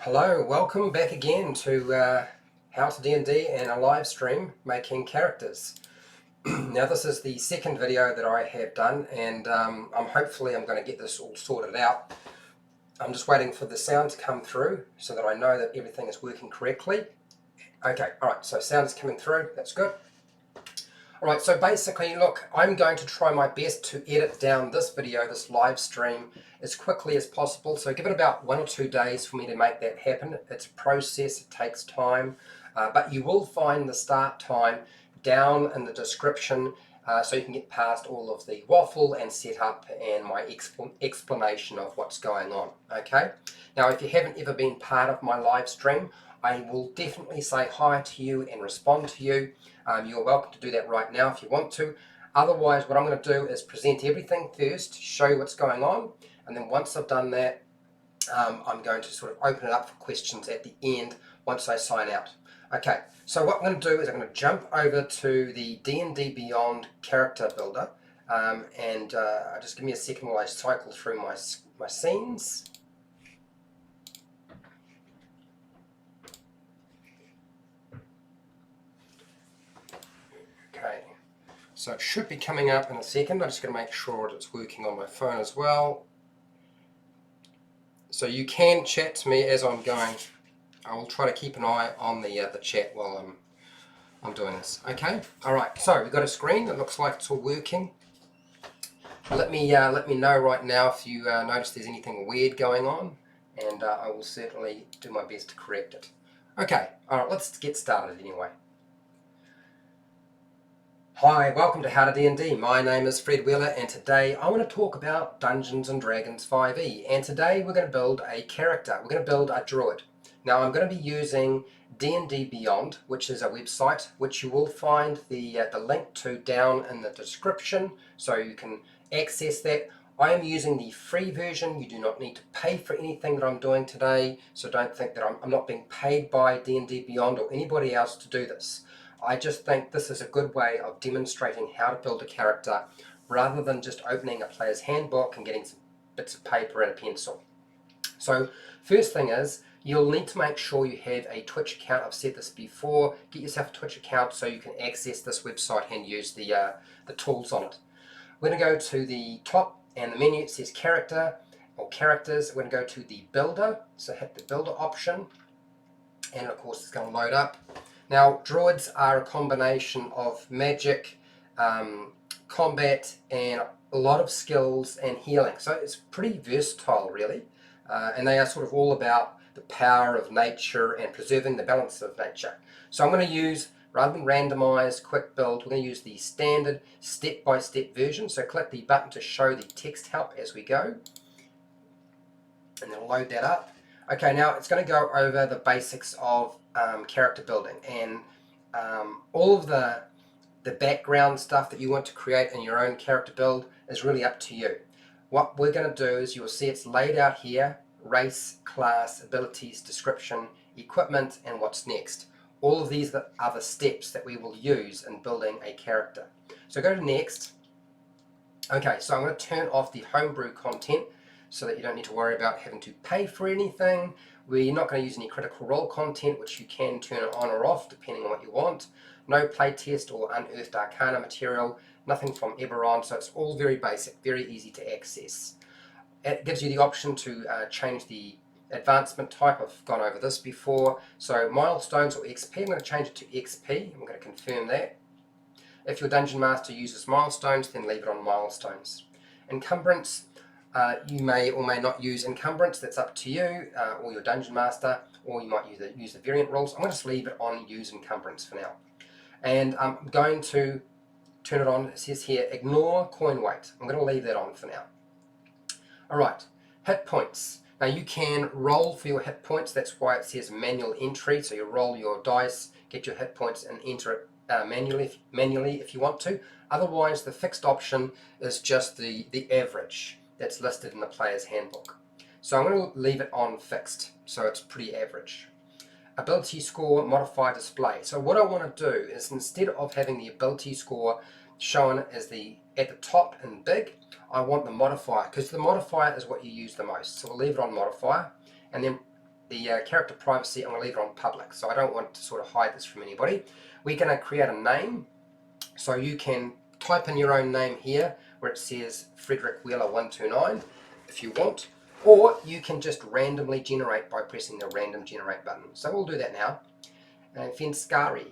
Hello, welcome back again to HowtoDandD and a live stream making characters. Now this is the second video that I have done, and I'm going to get this all sorted out. I'm just waiting for the sound to come through so that I know that everything is working correctly. Okay, alright, so sound is coming through, that's good. Alright, so basically, look, I'm going to try my best to edit down this video, this live stream, as quickly as possible. So give it about 1 or 2 days for me to make that happen. It's a process, it takes time, but you will find the start time down in the description so you can get past all of the waffle and setup and my explanation of what's going on. Okay, now if you haven't ever been part of my live stream, I will definitely say hi to you and respond to you. You're welcome to do that right now if you want to. Otherwise, what I'm going to do is present everything first, show you what's going on, and then once I've done that, I'm going to sort of open it up for questions at the end once I sign out. Okay, so what I'm going to do is I'm going to jump over to the D&D Beyond character builder, and just give me a second while I cycle through my scenes. Okay, so it should be coming up in a second. I'm just going to make sure that it's working on my phone as well. So you can chat to me as I'm going. I will try to keep an eye on the chat while I'm doing this. Okay, all right. So we've got a screen that looks like it's all working. Let me know right now if you notice there's anything weird going on, and I will certainly do my best to correct it. Okay, all right. Let's get started anyway. Hi, welcome to HowtoDandD. My name is Fred Wheeler, and today I want to talk about Dungeons & Dragons 5e, and today we're going to build a character. We're going to build a Druid. Now I'm going to be using D&D Beyond, which is a website which you will find the link to down in the description, so you can access that. I am using the free version. You do not need to pay for anything that I'm doing today, so don't think that I'm not being paid by D&D Beyond or anybody else to do this. I just think this is a good way of demonstrating how to build a character rather than just opening a player's handbook and getting some bits of paper and a pencil. So first thing is, you'll need to make sure you have a Twitch account. I've said this before. Get yourself a Twitch account so you can access this website and use the tools on it. We're going to go to the top, and the menu, it says character or characters. We're going to go to the builder, so hit the builder option, and of course it's going to load up. Now, druids are a combination of magic, combat, and a lot of skills and healing. So it's pretty versatile, really. And they are sort of all about the power of nature and preserving the balance of nature. So I'm going to use, rather than randomized quick build, we're going to use the standard step-by-step version. So click the button to show the text help as we go. And then load that up. Okay, now it's going to go over the basics of character building, and all of the background stuff that you want to create in your own character build is really up to you. What we're going to do is, you'll see it's laid out here: race, class, abilities, description, equipment, and what's next. All of these are the steps that we will use in building a character. So go to next. Okay, so I'm going to turn off the homebrew content so that you don't need to worry about having to pay for anything. We're not going to use any critical role content, which you can turn it on or off depending on what you want. No playtest or unearthed arcana material, nothing from Eberron, so it's all very basic, very easy to access. It gives you the option to change the advancement type. I've gone over this before. So milestones or XP, I'm going to change it to XP. I'm going to confirm that. If your Dungeon Master uses milestones, then leave it on milestones. Encumbrance, you may or may not use encumbrance, that's up to you or your Dungeon Master, or you might use the variant rules. I'm going to just leave it on use encumbrance for now. And I'm going to turn it on. It says here, ignore coin weight. I'm going to leave that on for now. Alright, hit points. Now you can roll for your hit points, that's why it says manual entry. So you roll your dice, get your hit points, and enter it manually if you want to. Otherwise, the fixed option is just the average that's listed in the player's handbook. So I'm going to leave it on fixed, so it's pretty average. Ability score, modify display. So what I want to do is, instead of having the ability score shown as at the top in big, I want the modifier, because the modifier is what you use the most. So we'll leave it on modifier, and then the character privacy, I'm going to leave it on public, so I don't want to sort of hide this from anybody. We're going to create a name, so you can type in your own name here where it says Frederick Wheeler 129 if you want, or you can just randomly generate by pressing the random generate button. So we'll do that now. Finskara,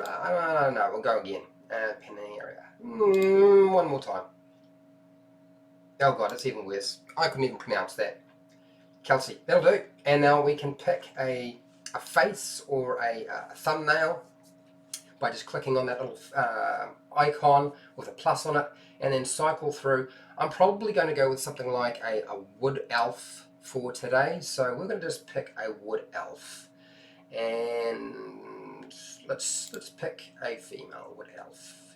I don't know, we'll go again. Panera. One more time. Oh god, it's even worse. I couldn't even pronounce that. Kelsey, that'll do. And now we can pick a face or a thumbnail by just clicking on that little icon with a plus on it, and then cycle through. I'm probably going to go with something like a wood elf for today, so we're going to just pick a wood elf, and let's pick a female wood elf.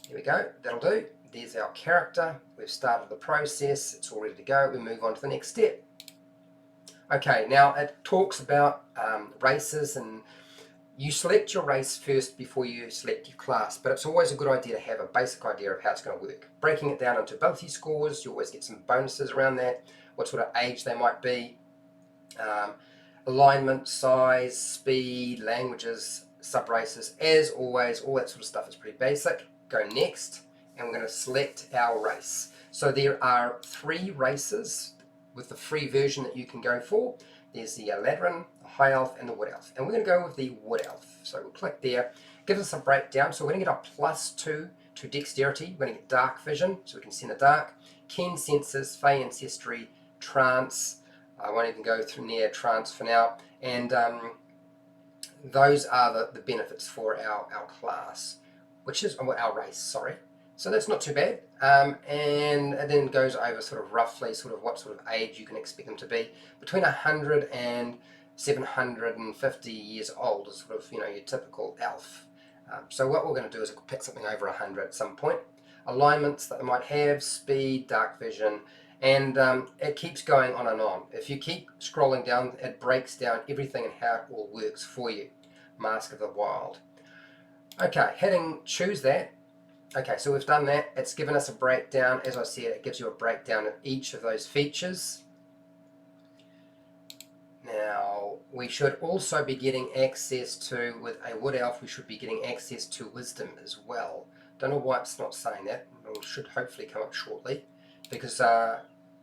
Here we go, that'll do. There's our character. We've started the process, it's all ready to go. We move on to the next step. Okay, now it talks about races, and you select your race first before you select your class, but it's always a good idea to have a basic idea of how it's going to work. Breaking it down into ability scores, you always get some bonuses around that, what sort of age they might be, alignment, size, speed, languages, sub-races. As always, all that sort of stuff is pretty basic. Go next, and we're going to select our race. So there are 3 races with the free version that you can go for. There's the Ladrin, the High Elf, and the Wood Elf. And we're going to go with the Wood Elf. So we'll click there. Gives us a breakdown. So we're going to get a +2 to Dexterity. We're going to get Dark Vision, so we can see in the dark. Keen Senses, Fey Ancestry, Trance. I won't even go through near Trance for now. And those are the benefits for our class, which is our race, sorry. So that's not too bad, and it then goes over sort of roughly sort of what sort of age you can expect them to be. Between 100 and 750 years old is sort of, you know, your typical elf. So what we're going to do is pick something over 100 at some point. Alignments that they might have, speed, dark vision, and it keeps going on and on. If you keep scrolling down, it breaks down everything and how it all works for you. Mask of the Wild. Okay, hitting choose that. Okay, so we've done that. It's given us a breakdown. As I said, it gives you a breakdown of each of those features. Now, we should also be getting access to, with a Wood Elf, we should be getting access to Wisdom as well. Don't know why it's not saying that. It should hopefully come up shortly, because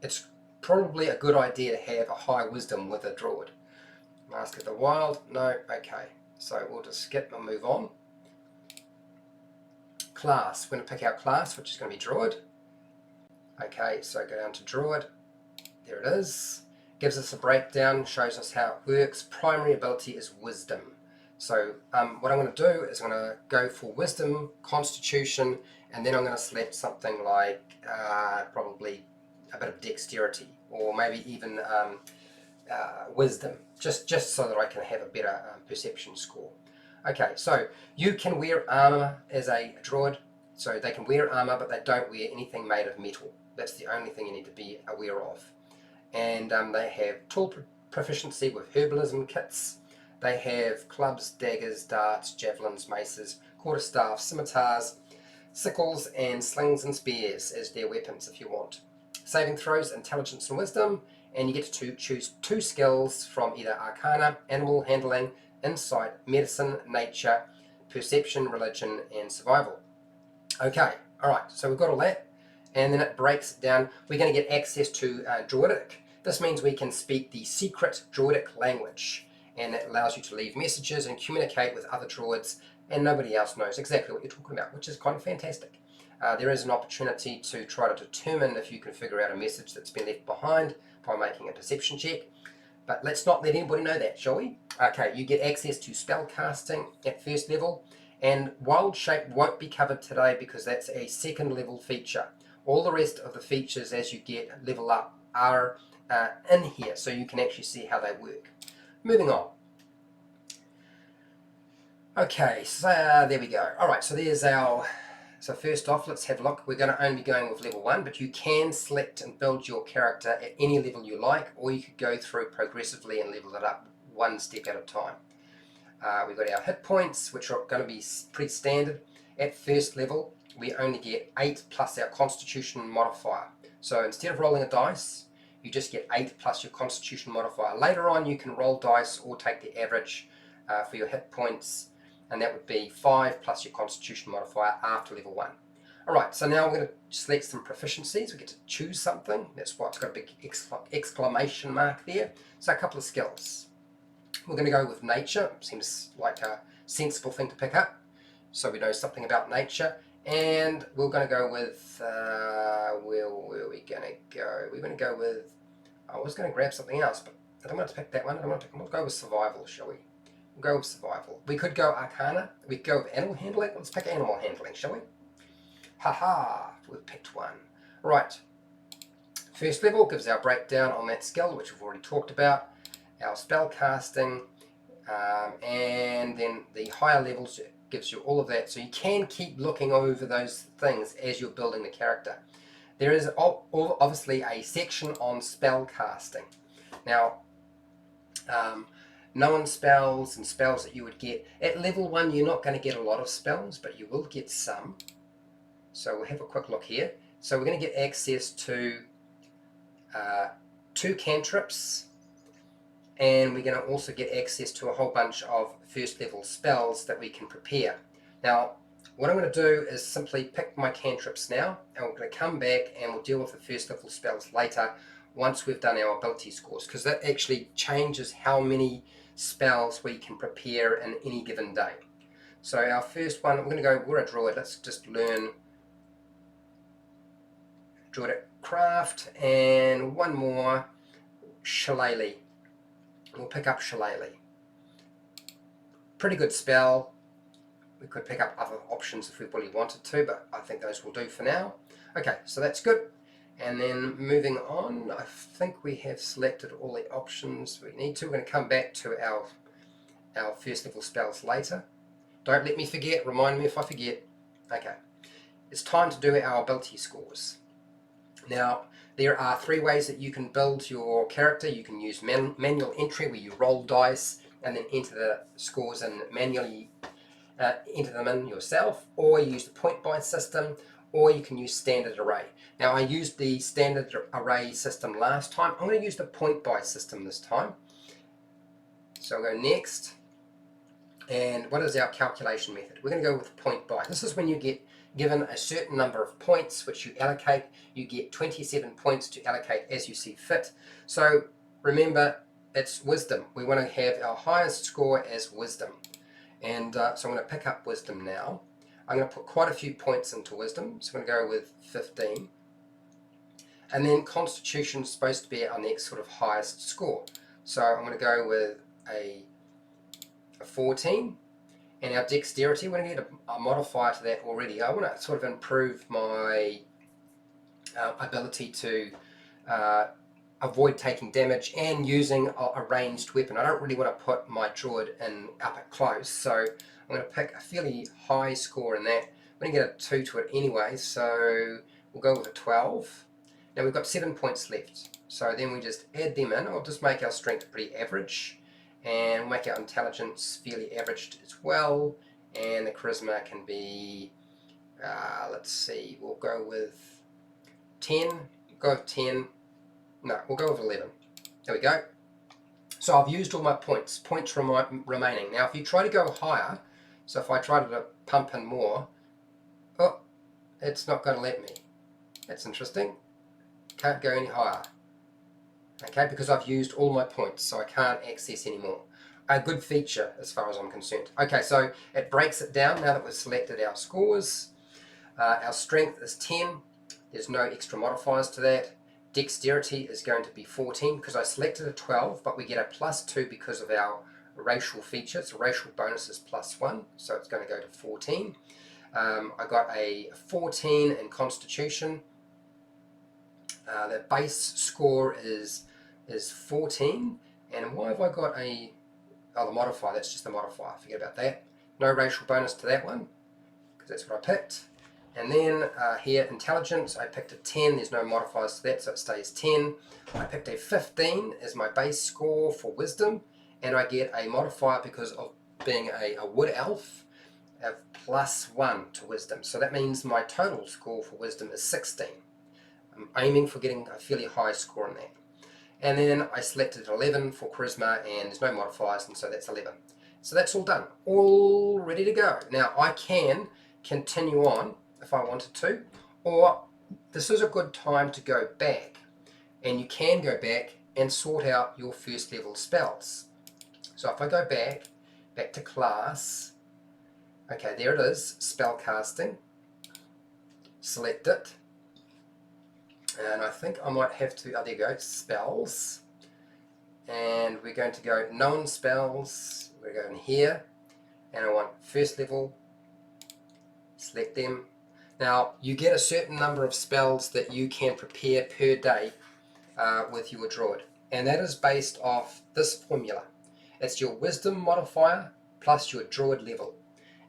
it's probably a good idea to have a high Wisdom with a Druid. Mask of the Wild, no, okay. So we'll just skip and move on. Class, we're going to pick our class, which is going to be Druid. Okay, so go down to Druid. There it is. Gives us a breakdown, shows us how it works. Primary ability is Wisdom. So what I'm going to do is I'm going to go for Wisdom, Constitution, and then I'm going to select something like probably a bit of Dexterity, or maybe even Wisdom, just so that I can have a better perception score. Okay, so you can wear armor as a Druid, so they can wear armor, but they don't wear anything made of metal. That's the only thing you need to be aware of. And they have tool proficiency with herbalism kits. They have clubs, daggers, darts, javelins, maces, quarterstaffs, scimitars, sickles, and slings and spears as their weapons if you want. Saving throws, intelligence and wisdom, and you get to choose 2 skills from either Arcana, Animal Handling, Insight, Medicine, Nature, Perception, Religion, and Survival. Okay, alright, so we've got all that, and then it breaks down. We're going to get access to Druidic. This means we can speak the secret Druidic language, and it allows you to leave messages and communicate with other Druids, and nobody else knows exactly what you're talking about, which is kind of fantastic. There is an opportunity to try to determine if you can figure out a message that's been left behind by making a perception check. But let's not let anybody know that, shall we? Okay, you get access to spell casting at first level, and Wild Shape won't be covered today because that's a 2nd level feature. All the rest of the features as you get level up are in here, so you can actually see how they work. Moving on. Okay, so there we go. Alright, so there's our... So first off, let's have a look. We're going to only be going with level 1, but you can select and build your character at any level you like, or you could go through progressively and level it up one step at a time. We've got our hit points, which are going to be pretty standard. At first level, we only get 8 plus our Constitution modifier. So instead of rolling a dice, you just get 8 plus your constitution modifier. Later on you can roll dice or take the average for your hit points, and that would be 5 plus your constitution modifier after level 1. Alright, so now we're going to select some proficiencies. We get to choose something. That's why it's got a big exclamation mark there. So a couple of skills. We're going to go with nature. Seems like a sensible thing to pick up, so we know something about nature. And we're going to go with, where are we going to go? We're going to go with, I was going to grab something else, but I don't want to pick that one. We'll go with survival, shall we? We'll go with survival. We could go arcana. We could go with animal handling. Let's pick animal handling, shall we? Haha, we've picked one. Right. First level gives our breakdown on that skill, which we've already talked about. Our spell casting, and then the higher levels gives you all of that. So you can keep looking over those things as you're building the character. There is obviously a section on spell casting. Now, known spells and spells that you would get. At level 1, you're not going to get a lot of spells, but you will get some. So we'll have a quick look here. So we're going to get access to 2 cantrips, and we're going to also get access to a whole bunch of first level spells that we can prepare. Now, what I'm going to do is simply pick my cantrips now, and we're going to come back and we'll deal with the first level spells later once we've done our ability scores, because that actually changes how many spells we can prepare in any given day. So our first one, we're a druid. Let's just learn Druid craft, and one more, Shillelagh. We'll pick up Shillelagh. Pretty good spell. We could pick up other options if we really wanted to, but I think those will do for now. Okay, so that's good. And then moving on, I think we have selected all the options we need to. We're going to come back to our first level spells later. Don't let me forget, remind me if I forget. Okay, it's time to do our ability scores. Now, there are 3 ways that you can build your character. You can use manual entry, where you roll dice and then enter the scores and manually enter them in yourself, or you use the point buy system, or you can use standard array. Now, I used the standard array system last time. I'm going to use the point buy system this time. So I'll go next. And what is our calculation method? We're going to go with point buy. This is when you get given a certain number of points which you allocate. You get 27 points to allocate as you see fit. So remember, it's wisdom. We want to have our highest score as wisdom. And so I'm going to pick up wisdom now. I'm going to put quite a few points into wisdom. So I'm going to go with 15. And then constitution is supposed to be our next sort of highest score. So I'm going to go with a 14. And our dexterity, we're going to get a modifier to that already. I want to sort of improve my ability to avoid taking damage and using a ranged weapon. I don't really want to put my druid in up at close, so I'm going to pick a fairly high score in that. I'm going to get a 2 to it anyway, so we'll go with a 12. Now we've got 7 points left, so then we just add them in. I'll just make our strength pretty average, and we'll make our intelligence fairly averaged as well, and the charisma can be, let's see, we'll go with 10, go with 10, no, we'll go with 11, there we go. So I've used all my points remaining. Now if you try to go higher, so if I try to pump in more, oh, it's not going to let me. That's interesting, can't go any higher. Okay, because I've used all my points, so I can't access any more. A good feature as far as I'm concerned. Okay, so it breaks it down now that we've selected our scores. Our strength is 10. There's no extra modifiers to that. Dexterity is going to be 14 because I selected a 12, but we get a +2 because of our racial features. So racial bonus is +1, so it's going to go to 14. I got a 14 in Constitution. The base score is 14, and why have I got the modifier? That's just the modifier, forget about that. No racial bonus to that one, because that's what I picked. And then here, intelligence, I picked a 10, there's no modifiers to that, so it stays 10. I picked a 15 as my base score for wisdom, and I get a modifier because of being a wood elf of +1 to wisdom. So that means my total score for wisdom is 16. I'm aiming for getting a fairly high score on that. and then I selected 11 for charisma, and there's no modifiers, and so that's 11. So that's all done, all ready to go. Now I can continue on if I wanted to, or this is a good time to go back, and you can go back and sort out your first level spells. So if I go back to class, okay, there it is, spell casting, select it, and I think I might have to, oh there you go, spells, and we're going to go known spells, we're going here, and I want first level, select them. Now you get a certain number of spells that you can prepare per day with your Druid, and that is based off this formula. It's your wisdom modifier plus your Druid level,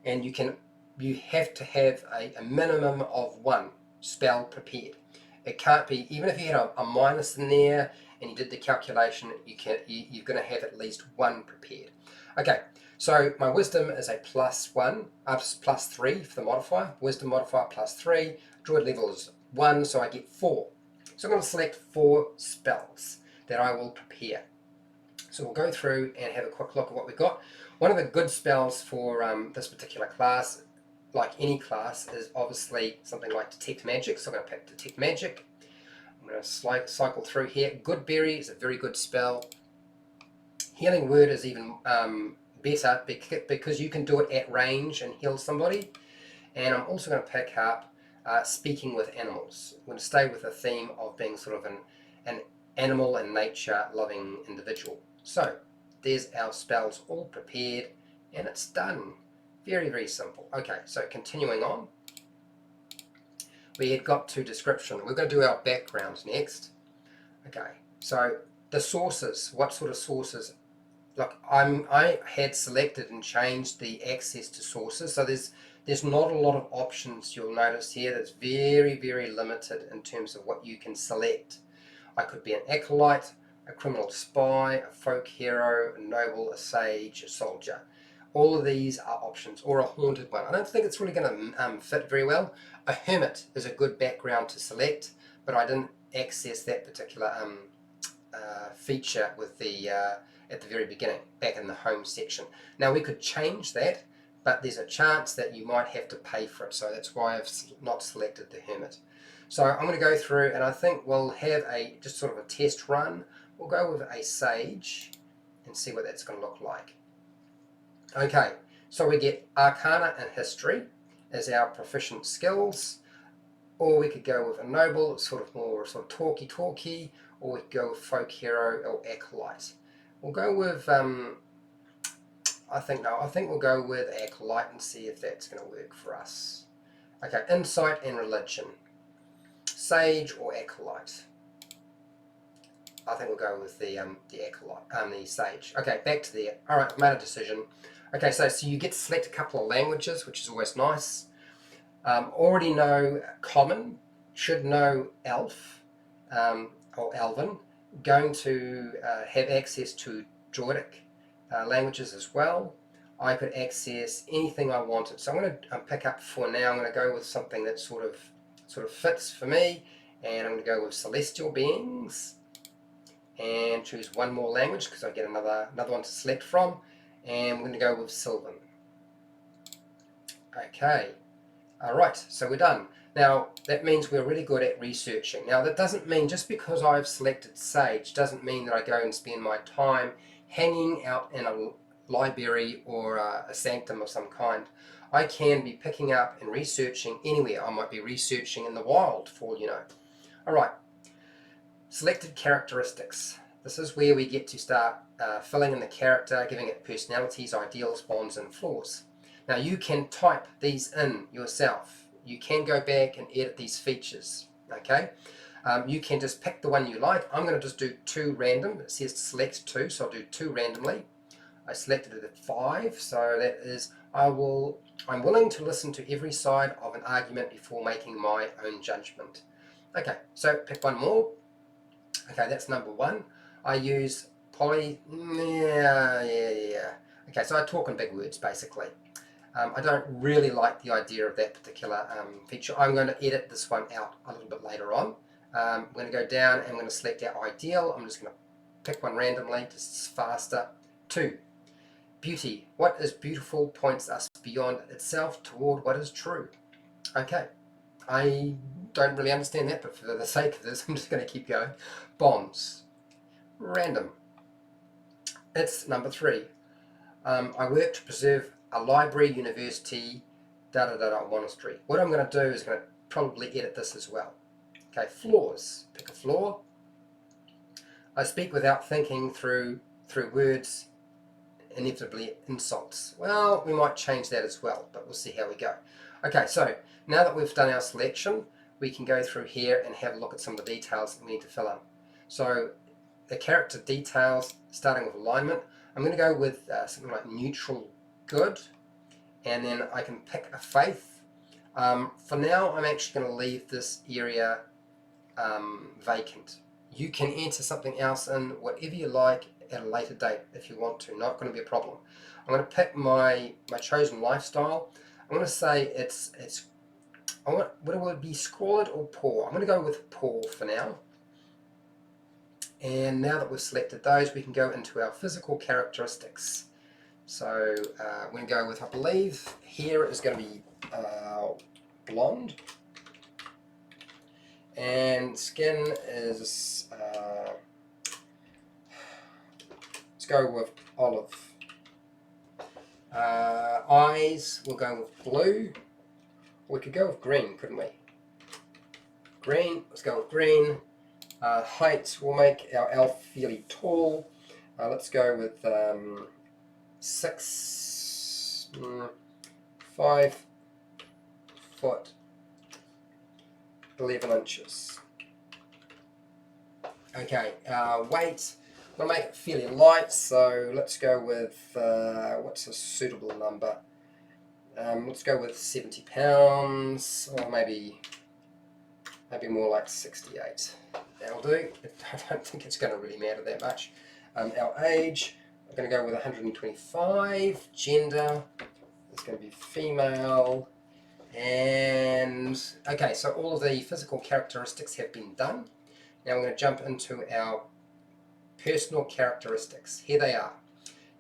and you have to have a minimum of 1 spell prepared. It can't be, even if you had a minus in there and you did the calculation, you're going to have at least 1 prepared. Okay, so my wisdom is a +1, +3 for the modifier, wisdom modifier +3, Druid level is 1, so I get 4. So I'm going to select 4 spells that I will prepare. So we'll go through and have a quick look at what we've got. One of the good spells for this particular class, like any class, is obviously something like Detect Magic. So I'm going to pick Detect Magic. I'm going to cycle through here. Good Berry is a very good spell. Healing Word is even better because you can do it at range and heal somebody. And I'm also going to pick up Speaking with Animals. I'm going to stay with the theme of being sort of an animal and nature loving individual. So there's our spells all prepared, and it's done. Very, very simple. Okay, so continuing on, we had got to description. We're going to do our background next. Okay, so the sources, what sort of sources? Look, I had selected and changed the access to sources, so there's not a lot of options. You'll notice here that's very, very limited in terms of what you can select. I could be an acolyte, a criminal spy, a folk hero, a noble, a sage, a soldier. All of these are options, or a haunted one. I don't think it's really going to fit very well. A hermit is a good background to select, but I didn't access that particular feature with the at the very beginning, back in the home section. Now we could change that, but there's a chance that you might have to pay for it, so that's why I've not selected the hermit. So I'm going to go through, and I think we'll have just sort of a test run. We'll go with a sage and see what that's going to look like. Okay, so we get Arcana and History as our proficient skills, or we could go with a noble, sort of talky, or we could go with folk hero or acolyte. We'll go with I think we'll go with acolyte and see if that's going to work for us. Okay, insight and religion, sage or acolyte. I think we'll go with the acolyte, the sage. Okay, back to there. All right, I've made a decision. Okay, so you get to select a couple of languages, which is always nice. Already know Common, should know Elf or Elven. Going to have access to Druidic languages as well. I could access anything I wanted. So I'm going to pick up for now. I'm going to go with something that sort of fits for me, and I'm going to go with Celestial Beings, and choose one more language because I get another one to select from, and we're going to go with Sylvan. Okay, all right, so we're done. Now that means we're really good at researching. Now that doesn't mean, just because I've selected Sage doesn't mean that I go and spend my time hanging out in a library or a sanctum of some kind. I can be picking up and researching anywhere. I might be researching in the wild, for all you know. All right, selected characteristics. This is where we get to start filling in the character, giving it personalities, ideals, bonds, and flaws. Now you can type these in yourself. You can go back and edit these features, okay? You can just pick the one you like. I'm going to just do 2 random. It says to select 2, so I'll do 2 randomly. I selected it at 5, so that is, I'm willing to listen to every side of an argument before making my own judgment. Okay, so pick one more. Okay, that's number 1. I use yeah. Okay, so I talk in big words, basically. I don't really like the idea of that particular feature. I'm going to edit this one out a little bit later on. I'm going to go down and I'm going to select our ideal. I'm just going to pick one randomly, just faster. 2. Beauty. What is beautiful points us beyond itself toward what is true. Okay, I don't really understand that, but for the sake of this, I'm just going to keep going. Bonds. Random. It's number 3. I work to preserve a library, university, monastery. What I'm going to do is going to probably edit this as well. Okay, flaws. Pick a flaw. I speak without thinking through words, inevitably insults. Well, we might change that as well, but we'll see how we go. Okay, so now that we've done our selection, we can go through here and have a look at some of the details that we need to fill in. So the character details, starting with alignment, I'm going to go with something like neutral good, and then I can pick a faith. For now, I'm actually going to leave this area vacant. You can enter something else in, whatever you like, at a later date if you want to. Not going to be a problem. I'm going to pick my chosen lifestyle. I'm going to say would it be squalid or poor? I'm going to go with poor for now. And now that we've selected those, we can go into our physical characteristics. So we're going to go with, I believe, here is going to be blonde. And skin is, let's go with olive. Eyes, we'll go with blue. We could go with green, couldn't we? Green, let's go with green. Height, we'll make our elf fairly tall. Let's go with 5 foot 11 inches. Okay, weight, we'll make it fairly light, so let's go with, what's a suitable number? Let's go with 70 pounds, or maybe more like 68. That'll do. I don't think it's going to really matter that much. Our age, I'm going to go with 125. Gender, it's going to be female. And okay, so all of the physical characteristics have been done. Now we're going to jump into our personal characteristics. Here they are.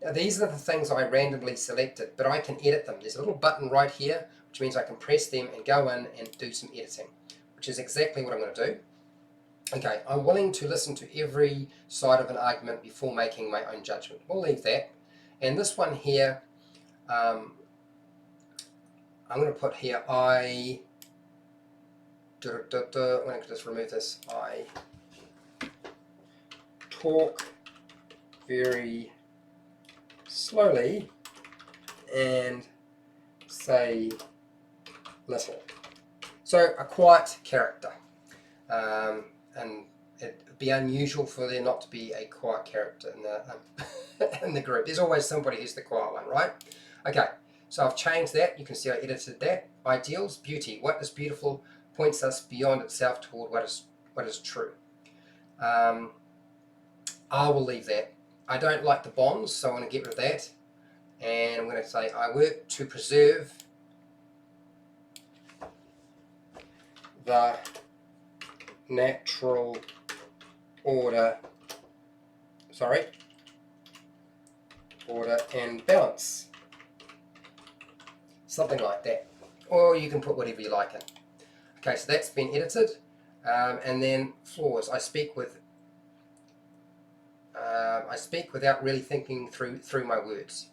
Now these are the things I randomly selected, but I can edit them. There's a little button right here, which means I can press them and go in and do some editing, which is exactly what I'm going to do. Okay, I'm willing to listen to every side of an argument before making my own judgment. We'll leave that. And this one here, I'm going to put here, I'm going to just remove this. I talk very slowly and say little. So a quiet character. And it'd be unusual for there not to be a quiet character in the in the group. There's always somebody who's the quiet one, right? Okay, so I've changed that. You can see I edited that. Ideals, beauty. What is beautiful points us beyond itself toward what is true. I will leave that. I don't like the bonds, so I'm going to get rid of that. And I'm going to say I work to preserve the natural order and balance, something like that, or you can put whatever you like in. Okay, so that's been edited. And then flaws, I speak without really thinking through my words.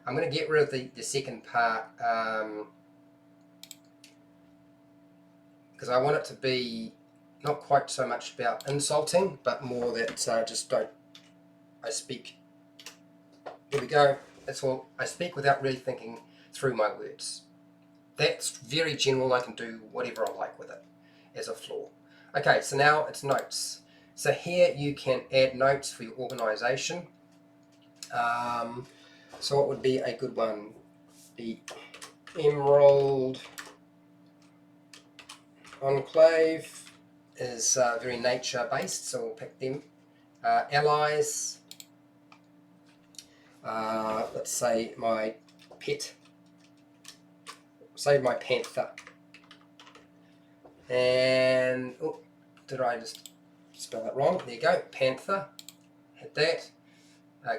I'm going to get rid of the second part, because I want it to be not quite so much about insulting, but more that I speak, here we go, that's all, I speak without really thinking through my words. That's very general, I can do whatever I like with it as a flaw. Okay, so now it's notes. So here you can add notes for your organization. So what would be a good one? The Emerald Enclave is very nature based, so we'll pick them. Allies, let's say my pet, say my panther. And did I just spell that wrong? There you go, Panther, hit that.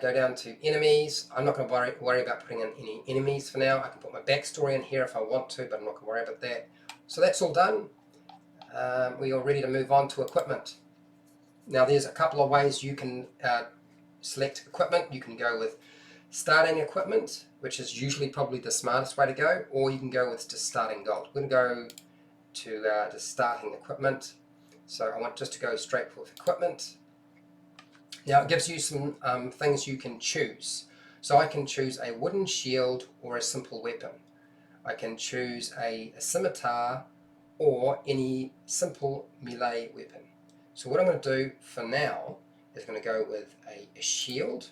Go down to enemies. I'm not going to worry about putting in any enemies for now. I can put my backstory in here if I want to, but I'm not going to worry about that. So that's all done. We are ready to move on to equipment. Now there's a couple of ways you can select equipment. You can go with starting equipment, which is usually probably the smartest way to go, or you can go with just starting gold. We're going to go to the starting equipment. So I want just to go straight with equipment. Now it gives you some things you can choose. So I can choose a wooden shield or a simple weapon. I can choose a scimitar or any simple melee weapon. So what I'm going to do for now is I'm going to go with a shield,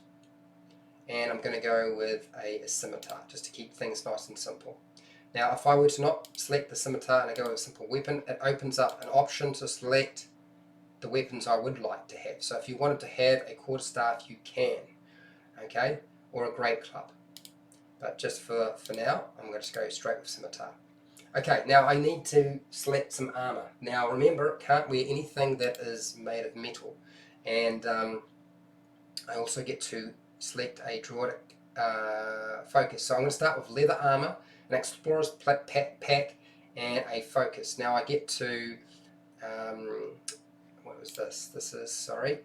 and I'm going to go with a scimitar just to keep things nice and simple. Now if I were to not select the scimitar and I go with a simple weapon, it opens up an option to select the weapons I would like to have. So if you wanted to have a quarterstaff, you can, okay, or a great club. But just for now, I'm going to go straight with scimitar. Okay, now I need to select some armor. Now remember, can't wear anything that is made of metal. And I also get to select a Druidic focus. So I'm going to start with leather armor, an explorer's pack, and a focus. Now I get to what was this? This is, sorry,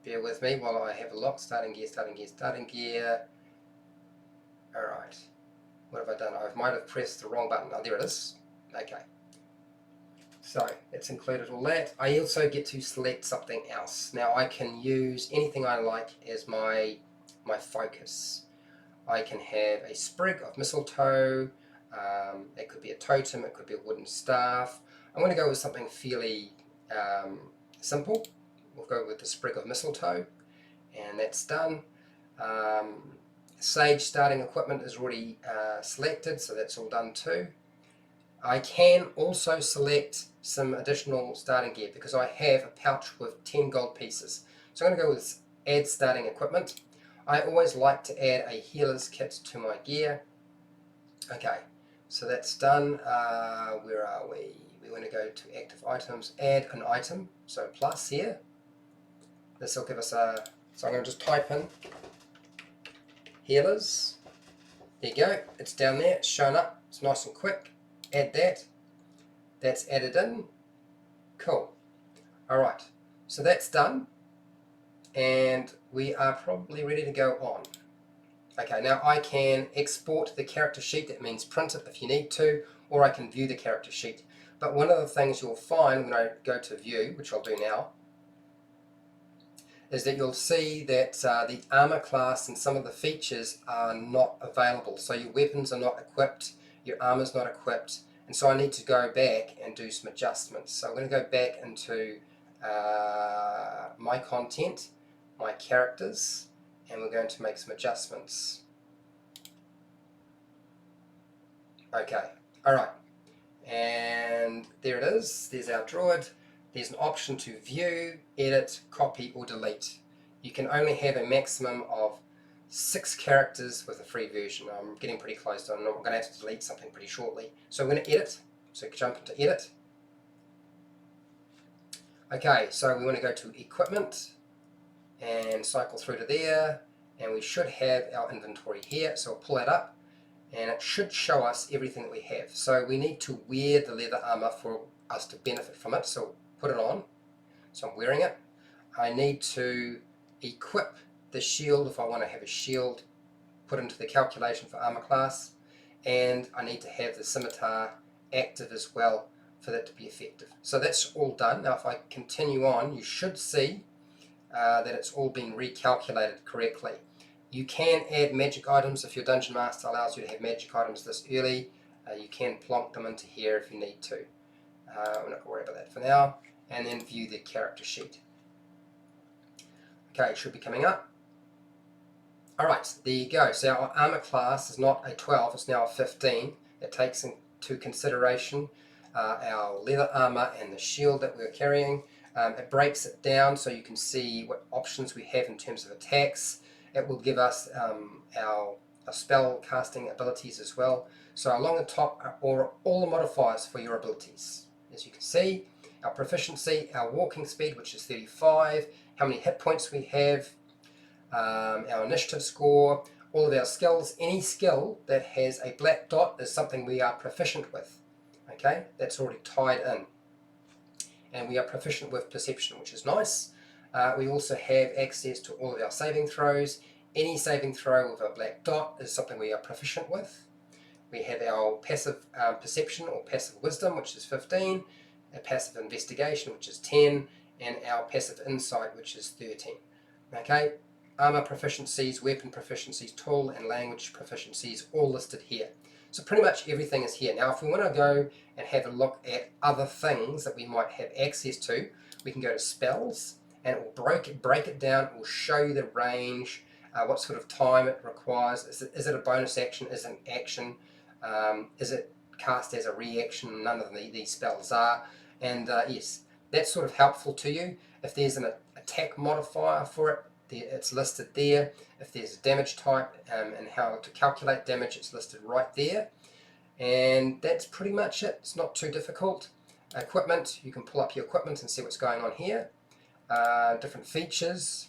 bear with me while I have a look. Starting gear, starting gear, starting gear. Alright, what have I done? I might have pressed the wrong button. Oh, there it is. Okay. So, it's included all that. I also get to select something else. Now I can use anything I like as my focus. I can have a sprig of mistletoe, it could be a totem, it could be a wooden staff. I'm going to go with something fairly simple. We'll go with the sprig of mistletoe, and that's done. Sage starting equipment is already selected, so that's all done too. I can also select some additional starting gear because I have a pouch with 10 gold pieces. So I'm going to go with add starting equipment. I always like to add a healer's kit to my gear. Okay, so that's done. Where are we? We want to go to active items, add an item, so plus here. This will give us a, so I'm going to just type in healers. There you go, it's down there, it's shown up, it's nice and quick. Add that, that's added in, cool. Alright, so that's done, and we are probably ready to go on. Okay, now I can export the character sheet, that means print it if you need to, or I can view the character sheet. But one of the things you'll find when I go to view, which I'll do now, is that you'll see that the armor class and some of the features are not available. So your weapons are not equipped, your armor's not equipped, and so I need to go back and do some adjustments. So I'm going to go back into my content, my characters, and we're going to make some adjustments. Okay, alright, and there it is, there's our Druid. There's an option to view, edit, copy or delete. You can only have a maximum of 6 characters with a free version. I'm getting pretty close to it. I'm going to have to delete something pretty shortly. So I'm going to edit, so jump into edit. Okay, so we want to go to equipment and cycle through to there, and we should have our inventory here, so I'll pull that up and it should show us everything that we have. So we need to wear the leather armor for us to benefit from it, so put it on. So I'm wearing it. I need to equip the shield if I want to have a shield put into the calculation for armor class, and I need to have the scimitar active as well for that to be effective. So that's all done. Now if I continue on, you should see that it's all been recalculated correctly. You can add magic items if your Dungeon Master allows you to have magic items this early. You can plonk them into here if you need to. We're not going to worry about that for now. And then view the character sheet. Okay, it should be coming up. Alright, there you go. So our armor class is not a 12, it's now a 15. It takes into consideration our leather armor and the shield that we're carrying. It breaks it down so you can see what options we have in terms of attacks. It will give us our spell casting abilities as well. So along the top are all the modifiers for your abilities, as you can see. our proficiency, our walking speed, which is 35, how many hit points we have, our initiative score, all of our skills. Any skill that has a black dot is something we are proficient with. Okay, that's already tied in. And we are proficient with perception, which is nice. We also have access to all of our saving throws. Any saving throw with a black dot is something we are proficient with. We have our passive perception or passive wisdom, which is 15, a passive investigation, which is 10, and our passive insight, which is 13. Okay, armor proficiencies, weapon proficiencies, tool and language proficiencies, all listed here. So pretty much everything is here. Now if we want to go and have a look at other things that we might have access to, we can go to spells, and it will break it down. It will show you the range, what sort of time it requires. Is it a bonus action? Is it an action? Is it cast as a reaction? None of these spells are. And yes, that's sort of helpful to you. If there's an attack modifier for it, it's listed there. If there's a damage type and how to calculate damage, it's listed right there. And that's pretty much it. It's not too difficult. Equipment, you can pull up your equipment and see what's going on here. Different features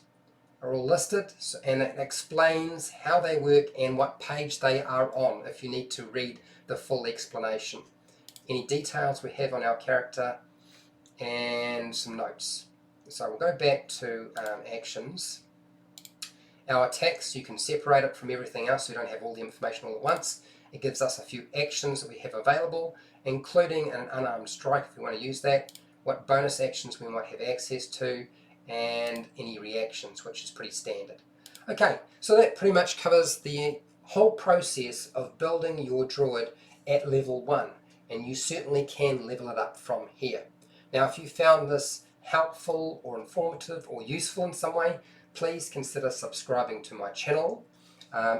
are all listed, and it explains how they work and what page they are on if you need to read the full explanation. Any details we have on our character, and some notes. So we'll go back to actions. Our attacks, you can separate it from everything else so you don't have all the information all at once. It gives us a few actions that we have available, including an unarmed strike if we want to use that, what bonus actions we might have access to, and any reactions, which is pretty standard. Okay, so that pretty much covers the whole process of building your druid at level 1, and you certainly can level it up from here. Now if you found this helpful or informative or useful in some way, please consider subscribing to my channel,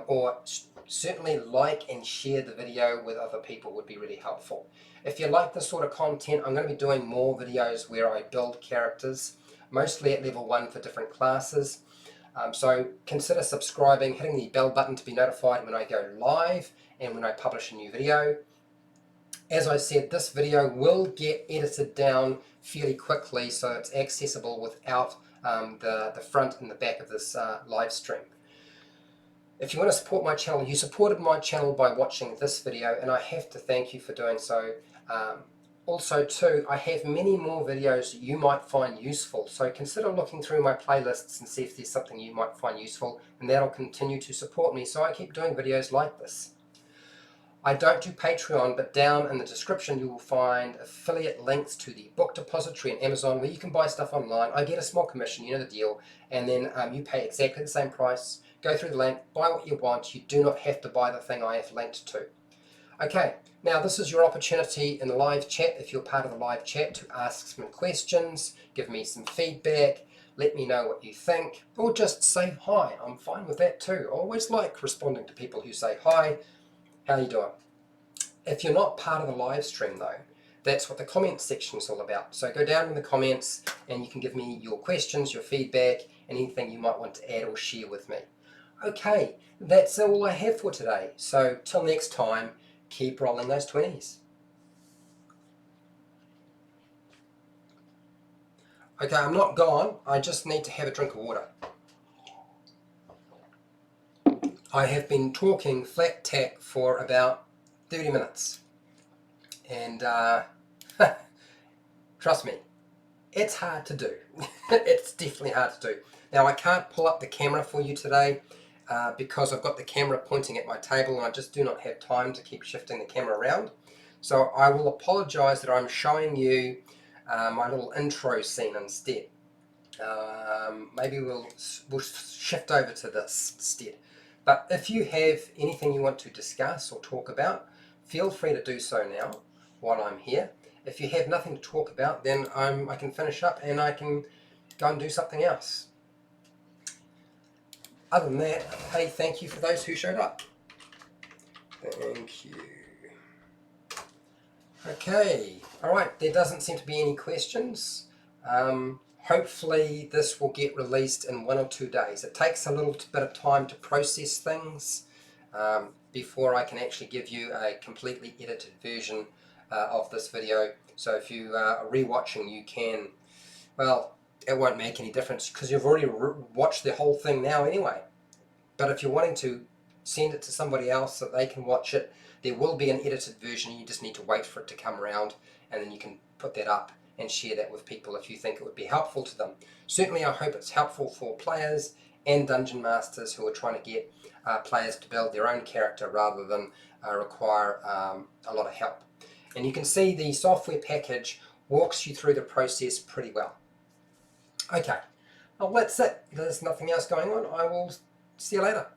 or certainly like and share the video with other people would be really helpful. If you like this sort of content, I'm going to be doing more videos where I build characters, mostly at level 1 for different classes. So consider subscribing, hitting the bell button to be notified when I go live and when I publish a new video. As I said, this video will get edited down fairly quickly so it's accessible without the front and the back of this live stream. If you want to support my channel, you supported my channel by watching this video, and I have to thank you for doing so. Also too, I have many more videos that you might find useful, so consider looking through my playlists and see if there's something you might find useful, and that'll continue to support me so I keep doing videos like this. I don't do Patreon, but down in the description you will find affiliate links to the book depository and Amazon where you can buy stuff online. I get a small commission, you know the deal, and then you pay exactly the same price. Go through the link, buy what you want. You do not have to buy the thing I have linked to. Okay, now this is your opportunity in the live chat, if you're part of the live chat, to ask some questions, give me some feedback, let me know what you think, or just say hi. I'm fine with that too. I always like responding to people who say hi. How you doing? If you're not part of the live stream though, that's what the comments section is all about. So go down in the comments and you can give me your questions, your feedback, and anything you might want to add or share with me. Okay, that's all I have for today. So till next time, keep rolling those 20s. Okay, I'm not gone. I just need to have a drink of water. I have been talking flat tack for about 30 minutes. And trust me, it's hard to do. It's definitely hard to do. Now I can't pull up the camera for you today because I've got the camera pointing at my table and I just do not have time to keep shifting the camera around. So I will apologize that I'm showing you my little intro scene instead. Maybe we'll shift over to this instead. But if you have anything you want to discuss or talk about, feel free to do so now while I'm here. If you have nothing to talk about, then I can finish up and I can go and do something else. Other than that, hey, thank you for those who showed up. Thank you. Okay, alright, there doesn't seem to be any questions. Hopefully this will get released in 1 or 2 days. It takes a little bit of time to process things before I can actually give you a completely edited version of this video. So if you are rewatching, you can, well, it won't make any difference because you've already watched the whole thing now anyway. But if you're wanting to send it to somebody else so that they can watch it, there will be an edited version. You just need to wait for it to come around, and then you can put that up and share that with people if you think it would be helpful to them. Certainly I hope it's helpful for players and dungeon masters who are trying to get players to build their own character rather than require a lot of help. And you can see the software package walks you through the process pretty well. Okay, well that's it. There's nothing else going on. I will see you later.